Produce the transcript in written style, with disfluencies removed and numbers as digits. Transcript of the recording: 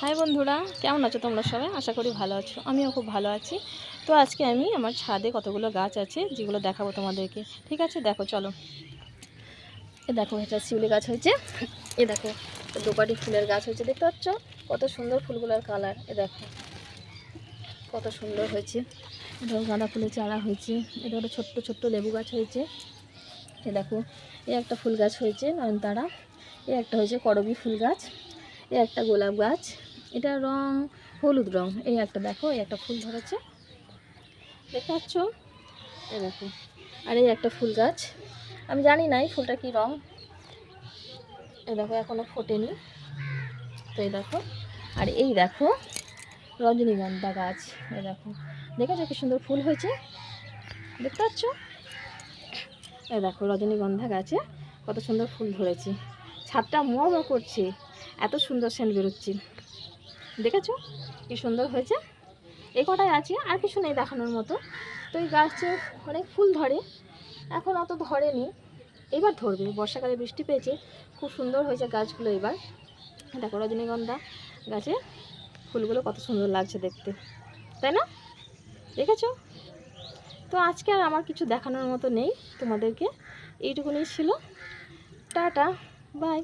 High বন্ধুরা, কেমন আছো তোমরা সবাই? আশা করি ভালো আছো। আমিও খুব ভালো আছি। তো আজকে আমি আমার ছাদে কতগুলো গাছ আছে যেগুলো দেখাবো তোমাদেরকে। ঠিক আছে, দেখো চলো। এ দেখো, এটা শিউলি গাছ হয়েছে। এ দেখো, দোপাটি ফুলের গাছ হয়েছে, দেখতে পাচ্ছ কত সুন্দর ফুলগুলোর কালার। এ দেখো কত সুন্দর হয়েছে। এটা গাঁদা ফুলের চারা হয়েছে। এটা একটা ছোট্ট ছোট্ট লেবু গাছ হয়েছে। এ দেখো, এ একটা ফুল গাছ হয়েছে নয়নতারা। এ একটা হয়েছে করবী ফুল গাছ। এ একটা গোলাপ গাছ, এটা রং হলুদ রং। এই একটা দেখো, এই একটা ফুল ধরেছে, দেখতে পাচ্ছ? এই দেখো, আর এই একটা ফুল গাছ, আমি জানি না এই ফুলটা কী রং। এই দেখো, এখনও ফোটেনি। তো এই দেখো, আর এই দেখো রজনীগন্ধা গাছ। এই দেখো, দেখেছো কি সুন্দর ফুল হয়েছে, দেখতে পাচ্ছ? এই দেখো রজনীগন্ধা গাছে কত সুন্দর ফুল ধরেছে। ছাদটা মম করছে, এত সুন্দর সেন্ট বেরোচ্ছে, দেখেছো কি সুন্দর হয়েছে। এই কটাই আছে, আর কিছু নেই দেখানোর মতো। তো এই গাছে অনেক ফুল ধরে, এখন অত ধরেনি, এবার ধরবে। বর্ষাকালে বৃষ্টি পেয়েছে, খুব সুন্দর হয়েছে গাছগুলো এবার। দেখো রজনীগন্ধা গাছে ফুলগুলো কত সুন্দর লাগছে দেখতে, তাই না? দেখেছো? তো আজকে আর আমার কিছু দেখানোর মতো নেই তোমাদেরকে, এইটুকুনি ছিল। Tata, by.